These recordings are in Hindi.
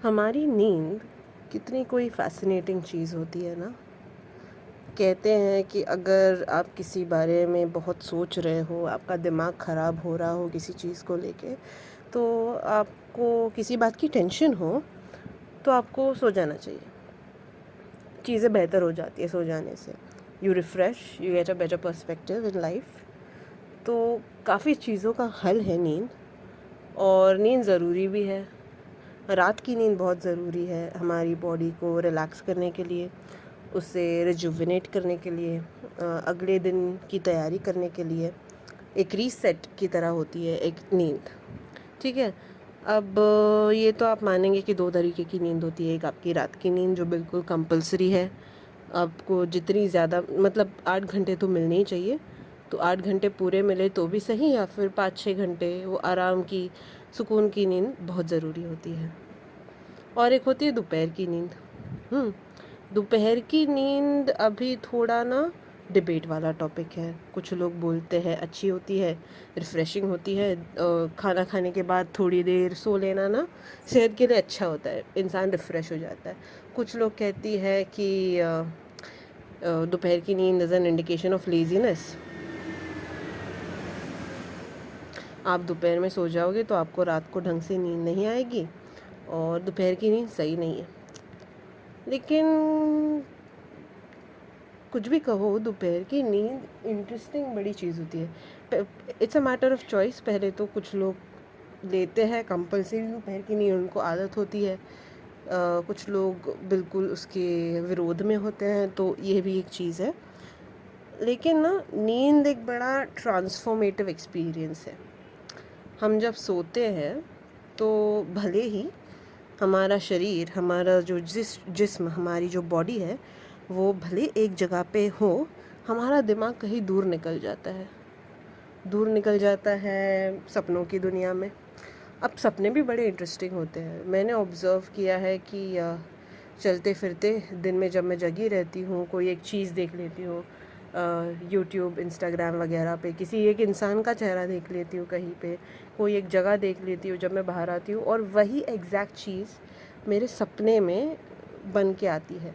हमारी नींद कितनी कोई फ़ैसिनेटिंग चीज़ होती है ना। कहते हैं कि अगर आप किसी बारे में बहुत सोच रहे हो, आपका दिमाग ख़राब हो रहा हो किसी चीज़ को लेके, तो आपको किसी बात की टेंशन हो, तो आपको सो जाना चाहिए। चीज़ें बेहतर हो जाती है सो जाने से। You refresh, you get a better perspective in life. तो काफ़ी चीज़ों का हल है नींद, और नींद ज़रूरी भी है। रात की नींद बहुत ज़रूरी है हमारी बॉडी को रिलैक्स करने के लिए, उसे रिजुविनेट करने के लिए, अगले दिन की तैयारी करने के लिए। एक रीसेट की तरह होती है एक नींद। ठीक है। अब ये तो आप मानेंगे कि दो तरीके की नींद होती है। एक आपकी रात की नींद जो बिल्कुल कंपलसरी है, आपको जितनी ज़्यादा मतलब 8 घंटे तो मिलने ही चाहिए। तो 8 घंटे पूरे मिले तो भी सही, या फिर 5-6 घंटे वो आराम की सुकून की नींद बहुत ज़रूरी होती है। और एक होती है दोपहर की नींद। दोपहर की नींद अभी थोड़ा ना डिबेट वाला टॉपिक है। कुछ लोग बोलते हैं अच्छी होती है, रिफ़्रेशिंग होती है। खाना खाने के बाद थोड़ी देर सो लेना ना सेहत के लिए अच्छा होता है, इंसान रिफ़्रेश हो जाता है। कुछ लोग कहती है कि दोपहर की नींद is an indication of laziness. आप दोपहर में सो जाओगे तो आपको रात को ढंग से नींद नहीं आएगी, और दोपहर की नींद सही नहीं है। लेकिन कुछ भी कहो, दोपहर की नींद इंटरेस्टिंग बड़ी चीज़ होती है। It's a matter of choice. पहले तो कुछ लोग लेते हैं कंपलसरी दोपहर की नींद, उनको आदत होती है। कुछ लोग बिल्कुल उसके विरोध में होते हैं, तो ये भी एक चीज़ है। लेकिन ना नींद एक बड़ा ट्रांसफॉर्मेटिव एक्सपीरियंस है। हम जब सोते हैं तो भले ही हमारा शरीर, हमारा जो जिस्म, हमारी जो बॉडी है, वो भले एक जगह पे हो, हमारा दिमाग कहीं दूर निकल जाता है। दूर निकल जाता है सपनों की दुनिया में। अब सपने भी बड़े इंटरेस्टिंग होते हैं। मैंने ऑब्ज़र्व किया है कि चलते फिरते दिन में जब मैं जगी रहती हूँ, कोई एक चीज़ देख लेती हूँ, यूट्यूब, इंस्टाग्राम वगैरह पे किसी एक इंसान का चेहरा देख लेती हूँ, कहीं पे कोई एक जगह देख लेती हूँ जब मैं बाहर आती हूँ, और वही एग्जैक्ट चीज़ मेरे सपने में बन के आती है।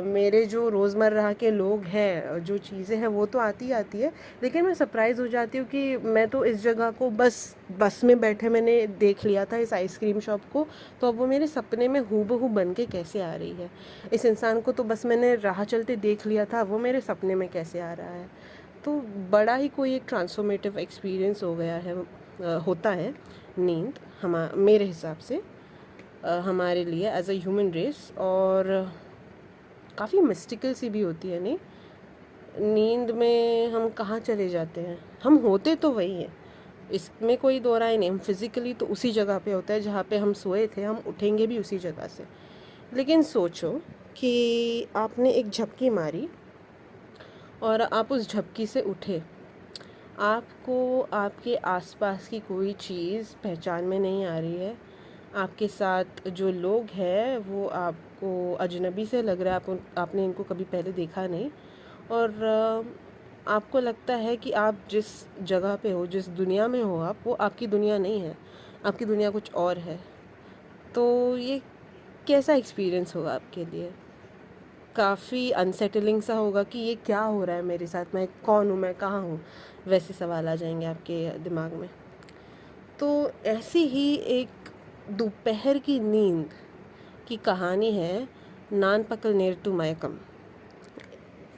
मेरे जो रोज़मर्रा के लोग हैं, जो चीज़ें हैं, वो तो आती आती है, लेकिन मैं सरप्राइज़ हो जाती हूँ कि मैं तो इस जगह को बस में बैठे मैंने देख लिया था, इस आइसक्रीम शॉप को, तो अब वो मेरे सपने में हूबहू बन के कैसे आ रही है। इस इंसान को तो बस मैंने राह चलते देख लिया था, वो मेरे सपने में कैसे आ रहा है। तो बड़ा ही कोई एक ट्रांसफॉर्मेटिव एक्सपीरियंस हो गया है, होता है नींद मेरे हिसाब से हमारे लिए एज अ ह्यूमन रेस। और काफ़ी मिस्टिकल सी भी होती है। नहीं, नींद में हम कहाँ चले जाते हैं, हम होते तो वही हैं, इसमें कोई दो राय नहीं। हम फिज़िकली तो उसी जगह पे होता है जहाँ पे हम सोए थे, हम उठेंगे भी उसी जगह से। लेकिन सोचो कि आपने एक झपकी मारी और आप उस झपकी से उठे। आपको आपके आसपास की कोई चीज़ पहचान में नहीं आ रही है। आपके साथ जो लोग हैं वो आपको अजनबी से लग रहा है, आपने इनको कभी पहले देखा नहीं। और आपको लगता है कि आप जिस जगह पे हो, जिस दुनिया में हो आप, वो आपकी दुनिया नहीं है, आपकी दुनिया कुछ और है। तो ये कैसा एक्सपीरियंस होगा आपके लिए? काफ़ी अनसेटलिंग सा होगा कि ये क्या हो रहा है मेरे साथ, मैं कौन हूँ, मैं कहाँ हूँ, वैसे सवाल आ जाएंगे आपके दिमाग में। तो ऐसी ही एक दोपहर की नींद की कहानी है, नान पकल नेर टू मयकम।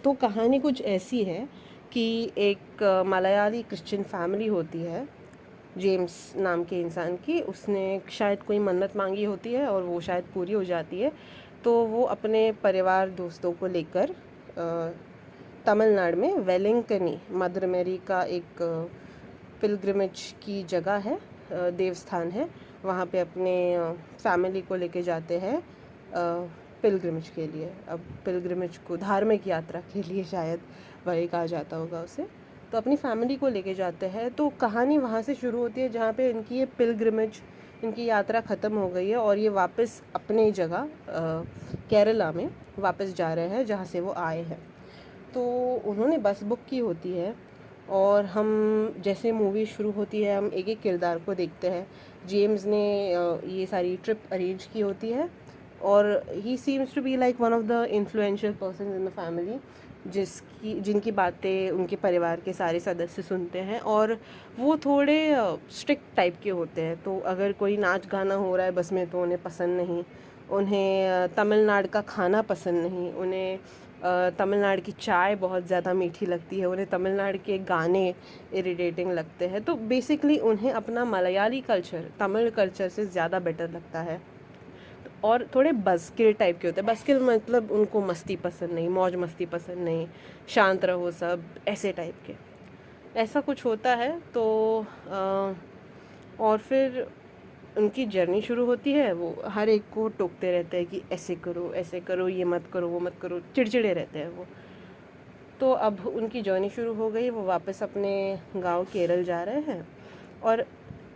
तो कहानी कुछ ऐसी है कि एक मलयाली क्रिश्चियन फैमिली होती है, जेम्स नाम के इंसान की। उसने शायद कोई मन्नत मांगी होती है और वो शायद पूरी हो जाती है। तो वो अपने परिवार दोस्तों को लेकर तमिलनाडु में वेलिंगकनी, मदर मेरी का एक पिलग्रिमेज की जगह है, देवस्थान है, वहाँ पे अपने फैमिली को लेके जाते हैं पिलग्रिमेज के लिए। अब पिलग्रिमेज को धार्मिक यात्रा के लिए शायद वही कहा जाता होगा उसे। तो अपनी फैमिली को लेके जाते हैं। तो कहानी वहाँ से शुरू होती है जहाँ पे इनकी ये पिलग्रिमेज, इनकी यात्रा ख़त्म हो गई है और ये वापस अपनी जगह केरला में वापस जा रहे हैं जहाँ से वो आए हैं। तो उन्होंने बस बुक की होती है, और हम जैसे मूवी शुरू होती है हम एक एक किरदार को देखते हैं। जेम्स ने ये सारी ट्रिप अरेंज की होती है, और he seems to be like one of the influential person in the family, जिनकी बातें उनके परिवार के सारे सदस्य सुनते हैं, और वो थोड़े स्ट्रिक्ट टाइप के होते हैं। तो अगर कोई नाच गाना हो रहा है बस में तो उन्हें पसंद नहीं, उन्हें तमिलनाडु का खाना पसंद नहीं, उन्हें तमिलनाडु की चाय बहुत ज़्यादा मीठी लगती है, उन्हें तमिलनाडु के गाने इरिटेटिंग लगते हैं। तो बेसिकली उन्हें अपना मलयाली कल्चर तमिल कल्चर से ज़्यादा बेटर लगता है। और थोड़े बज़किल टाइप के होते हैं। बज़किल मतलब उनको मस्ती पसंद नहीं, मौज मस्ती पसंद नहीं, शांत रहो सब, ऐसे टाइप के, ऐसा कुछ होता है। तो और फिर उनकी जर्नी शुरू होती है। वो हर एक को टोकते रहते हैं कि ऐसे करो, ये मत करो, वो मत करो, चिड़चिड़े रहते हैं वो। तो अब उनकी जर्नी शुरू हो गई, वो वापस अपने गांव केरल जा रहे हैं, और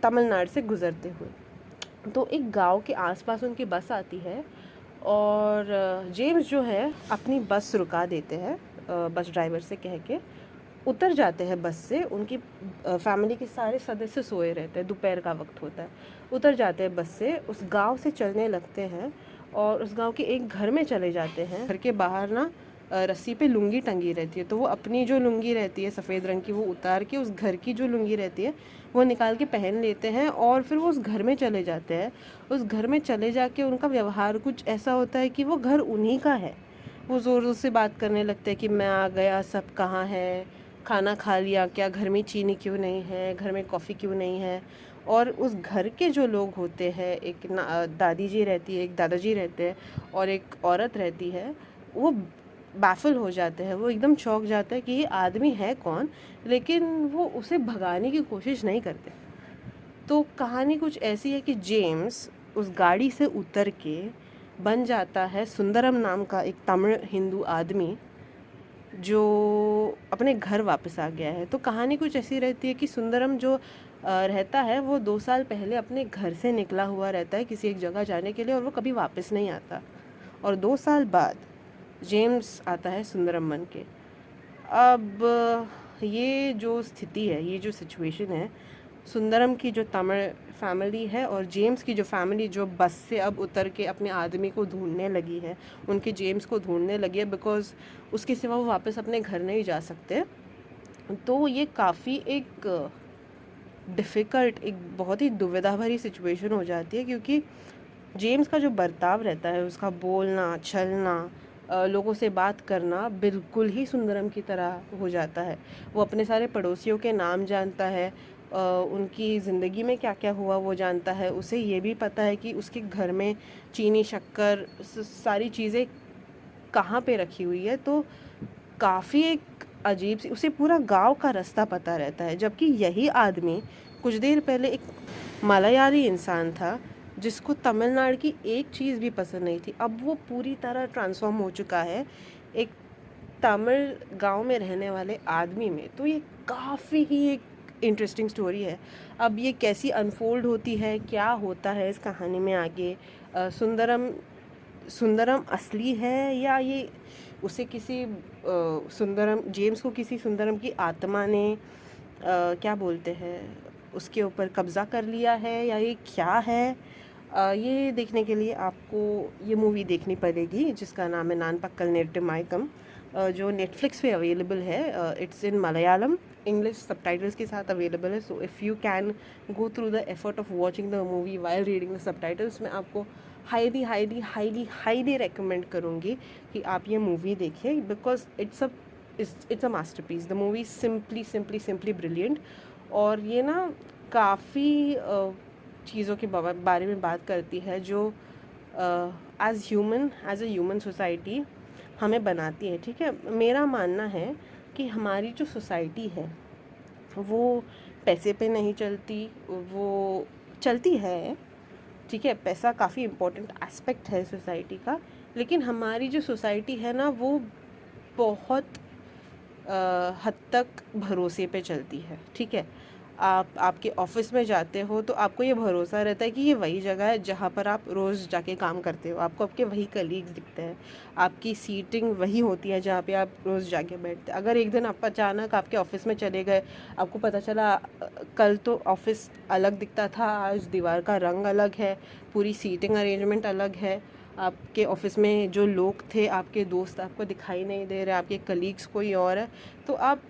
तमिलनाडु से गुज़रते हुए तो एक गांव के आसपास उनकी बस आती है, और जेम्स जो है अपनी बस रुका देते हैं, बस ड्राइवर से कह के उतर जाते हैं बस से। उनकी फैमिली के सारे सदस्य सोए रहते हैं, दोपहर का वक्त होता है। उतर जाते हैं बस से, उस गांव से चलने लगते हैं, और उस गांव के एक घर में चले जाते हैं। घर के बाहर ना रस्सी पे लुंगी टंगी रहती है, तो वो अपनी जो लुंगी रहती है सफ़ेद रंग की, वो उतार के उस घर की जो लुंगी रहती है वो निकाल के पहन लेते हैं, और फिर वो उस घर में चले जाते हैं। उस घर में चले जाके उनका व्यवहार कुछ ऐसा होता है कि वो घर उन्हीं का है। वो ज़ोर ज़ोर से बात करने लगते हैं कि मैं आ गया, सब कहाँ है, खाना खा लिया क्या, घर में चीनी क्यों नहीं है, घर में कॉफ़ी क्यों नहीं है। और उस घर के जो लोग होते हैं, एक दादी जी रहती है, एक दादाजी रहते हैं, और एक औरत रहती है, वो बैफल हो जाते हैं, वो एकदम चौंक जाते हैं कि ये आदमी है कौन, लेकिन वो उसे भगाने की कोशिश नहीं करते। तो कहानी कुछ ऐसी है कि जेम्स उस गाड़ी से उतर के बन जाता है सुंदरम नाम का एक तमिल हिंदू आदमी, जो अपने घर वापस आ गया है। तो कहानी कुछ ऐसी रहती है कि सुंदरम जो रहता है, वो 2 साल पहले अपने घर से निकला हुआ रहता है किसी एक जगह जाने के लिए, और वो कभी वापस नहीं आता। और 2 साल बाद जेम्स आता है सुंदरम बन के। अब ये जो स्थिति है, ये जो सिचुएशन है, सुंदरम की जो तमिल फैमिली है और जेम्स की जो फैमिली जो बस से अब उतर के अपने आदमी को ढूंढने लगी है, उनके जेम्स को ढूंढने लगी है, बिकॉज़ उसके सिवा वो वापस अपने घर नहीं जा सकते। तो ये काफ़ी एक डिफ़िकल्ट, एक बहुत ही दुविधा भरी सिचुएशन हो जाती है, क्योंकि जेम्स का जो बर्ताव रहता है, उसका बोलना, चलना, लोगों से बात करना बिल्कुल ही सुंदरम की तरह हो जाता है। वो अपने सारे पड़ोसियों के नाम जानता है, उनकी ज़िंदगी में क्या क्या हुआ वो जानता है। उसे ये भी पता है कि उसके घर में चीनी, शक्कर, सारी चीज़ें कहाँ पे रखी हुई है। तो काफ़ी एक अजीब सी, उसे पूरा गांव का रास्ता पता रहता है, जबकि यही आदमी कुछ देर पहले एक मलयाली इंसान था जिसको तमिलनाडु की एक चीज़ भी पसंद नहीं थी। अब वो पूरी तरह ट्रांसफॉर्म हो चुका है एक तमिल गांव में रहने वाले आदमी में। तो ये काफ़ी ही एक इंटरेस्टिंग स्टोरी है। अब ये कैसी अनफोल्ड होती है, क्या होता है इस कहानी में आगे, सुंदरम असली है, या ये उसे किसी सुंदरम, जेम्स को किसी सुंदरम की आत्मा ने क्या बोलते हैं, उसके ऊपर कब्ज़ा कर लिया है, या ये क्या है। ये देखने के लिए आपको ये मूवी देखनी पड़ेगी, जिसका नाम है नान पक्कल नेट्टु मायकम, जो नेटफ्लिक्स पे अवेलेबल है। It's in Malayalam, English subtitles के साथ अवेलेबल है। So if you can go through the effort of watching the movie while reading the subtitles, मैं आपको highly highly highly highly recommend करूँगी कि आप ये मूवी देखिए, because it's a masterpiece. The movie simply simply simply brilliant. और ये ना काफ़ी चीज़ों के बारे में बात करती है जो एज अ ह्यूमन सोसाइटी हमें बनाती है। ठीक है, मेरा मानना है कि हमारी जो सोसाइटी है वो पैसे पे नहीं चलती, वो चलती है, ठीक है, पैसा काफ़ी इम्पोर्टेंट एस्पेक्ट है सोसाइटी का, लेकिन हमारी जो सोसाइटी है ना, वो बहुत हद तक भरोसे पे चलती है। ठीक है, आप आपके ऑफिस में जाते हो तो आपको ये भरोसा रहता है कि ये वही जगह है जहाँ पर आप रोज़ जाके काम करते हो, आपको आपके वही कलीग्स दिखते हैं, आपकी सीटिंग वही होती है जहाँ पे आप रोज़ जाके बैठते हैं। अगर एक दिन आप अचानक आपके ऑफिस में चले गए, आपको पता चला कल तो ऑफिस अलग दिखता था, आज दीवार का रंग अलग है, पूरी सीटिंग अरेंजमेंट अलग है, आपके ऑफिस में जो लोग थे, आपके दोस्त आपको दिखाई नहीं दे रहे, आपके कलीग्स कोई और है, तो आप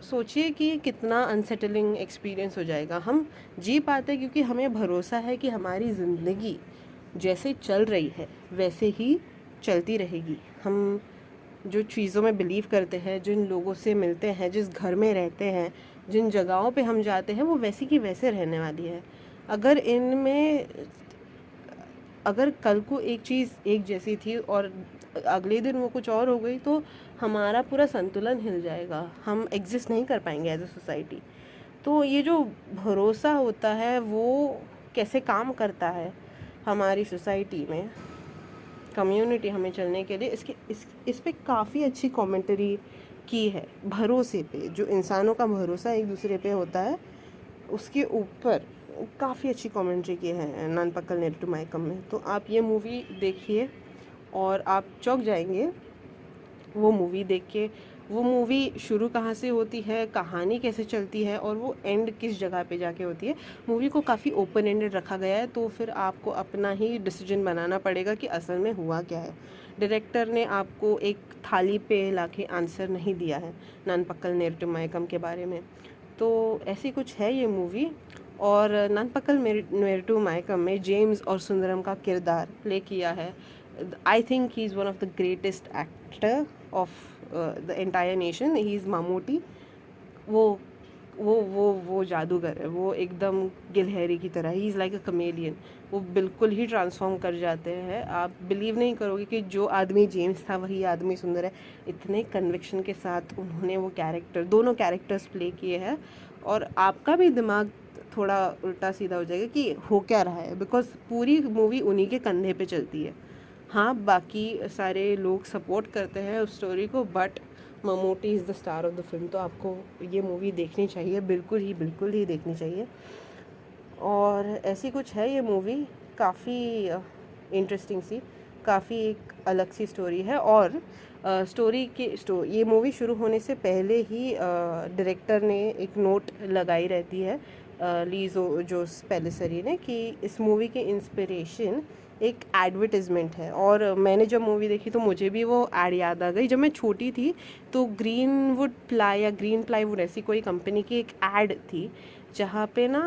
सोचिए कि कितना अनसेटलिंग एक्सपीरियंस हो जाएगा। हम जी पाते हैं क्योंकि हमें भरोसा है कि हमारी ज़िंदगी जैसे चल रही है वैसे ही चलती रहेगी। हम जो चीज़ों में बिलीव करते हैं, जिन लोगों से मिलते हैं, जिस घर में रहते हैं, जिन जगहों पे हम जाते हैं, वो वैसी की वैसे रहने वाली है। अगर इनमें अगर कल को एक चीज़ एक जैसी थी और अगले दिन वो कुछ और हो गई तो हमारा पूरा संतुलन हिल जाएगा, हम एग्जिस्ट नहीं कर पाएंगे एज अ सोसाइटी। तो ये जो भरोसा होता है वो कैसे काम करता है हमारी सोसाइटी में, कम्युनिटी हमें चलने के लिए, इस पे काफ़ी अच्छी कमेंट्री की है। भरोसे पे, जो इंसानों का भरोसा एक दूसरे पे होता है, उसके ऊपर काफ़ी अच्छी कमेंट्री की है नान पकल नेटू मायकम में। तो आप ये मूवी देखिए और आप चौंक जाएंगे वो मूवी देख के। वो मूवी शुरू कहाँ से होती है, कहानी कैसे चलती है और वो एंड किस जगह पे जाके होती है। मूवी को काफ़ी ओपन एंडेड रखा गया है, तो फिर आपको अपना ही डिसीजन बनाना पड़ेगा कि असल में हुआ क्या है। डायरेक्टर ने आपको एक थाली पे लाके आंसर नहीं दिया है नान पकल नेटू मायकम के बारे में। तो ऐसी कुछ है ये मूवी। और नान पकल नेटू मायकम में जेम्स और सुंदरम का किरदार प्ले किया है। I think he is one of the greatest actor of the entire nation. He is Mammootty. वो वो जादूगर है, वो एकदम गिलहरी की तरह, he is like a chameleon. वो बिल्कुल ही ट्रांसफॉर्म कर जाते हैं। आप बिलीव नहीं करोगे कि जो आदमी जेम्स था वही आदमी सुंदर है। इतने कन्विक्शन के साथ उन्होंने वो कैरेक्टर, दोनों कैरेक्टर्स प्ले किए हैं और आपका भी दिमाग थोड़ा उल्टा सीधा हो जाएगा कि हो क्या रहा है, बिकॉज पूरी मूवी उन्हीं के कंधे पे चलती है। हाँ, बाकी सारे लोग सपोर्ट करते हैं उस स्टोरी को, but Mammootty is the star of the film. तो आपको ये मूवी देखनी चाहिए, बिल्कुल ही देखनी चाहिए। और ऐसी कुछ है ये मूवी, काफ़ी इंटरेस्टिंग सी, काफ़ी एक अलग सी स्टोरी है। और ये मूवी शुरू होने से पहले ही डायरेक्टर ने एक नोट लगाई रहती है लीजो जोस पेलिसरी ने कि इस मूवी के इंस्पिरेशन एक एडवर्टिज़मेंट है। और मैंने जब मूवी देखी तो मुझे भी वो एड याद आ गई। जब मैं छोटी थी तो ग्रीनवुड प्लाई या ग्रीन प्लाईवुड ऐसी कोई कंपनी की एक एड थी जहाँ पे ना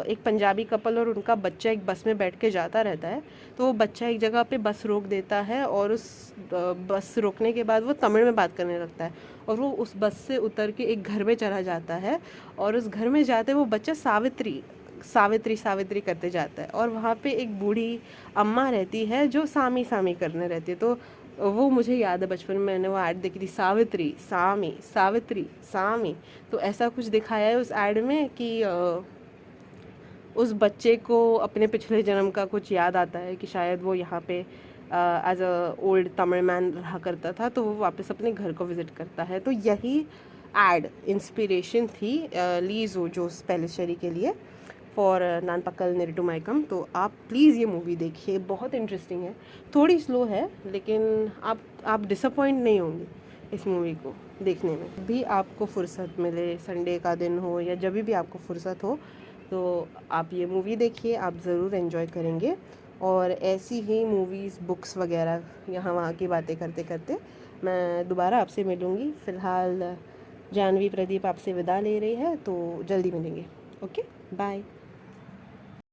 एक पंजाबी कपल और उनका बच्चा एक बस में बैठ के जाता रहता है। तो वो बच्चा एक जगह पे बस रोक देता है और उस बस रोकने के बाद वो तमिल में बात करने लगता है और वो उस बस से उतर के एक घर में चला जाता है और उस घर में जाते वो बच्चा सावित्री सावित्री सावित्री करते जाता है और वहाँ पे एक बूढ़ी अम्मा रहती है जो सामी सामी करने रहती है। तो वो मुझे याद है बचपन में मैंने वो ऐड देखी थी, सावित्री सामी सावित्री सामी। तो ऐसा कुछ दिखाया है उस ऐड में कि उस बच्चे को अपने पिछले जन्म का कुछ याद आता है कि शायद वो यहाँ पे as a old Tamil man रहा करता था, तो वो वापस अपने घर को विज़िट करता है। तो यही एड इंस्पिरेशन थी लीजो जोस पेलिसरी के लिए फॉर नान पकल नेरिटू मायकम। तो आप प्लीज़ ये मूवी देखिए, बहुत इंटरेस्टिंग है, थोड़ी स्लो है लेकिन आप डिसअपॉइंट नहीं होंगे इस मूवी को देखने में। भी आपको फुर्सत मिले, संडे का दिन हो या जब भी आपको फुर्सत हो, तो आप ये मूवी देखिए, आप ज़रूर एंजॉय करेंगे। और ऐसी ही मूवीज़, बुक्स वगैरह यहाँ वहाँ की बातें करते करते मैं दोबारा आपसे मिलूँगी। फ़िलहाल जानवी प्रदीप आपसे विदा ले रही है, तो जल्दी मिलेंगे। Okay, bye.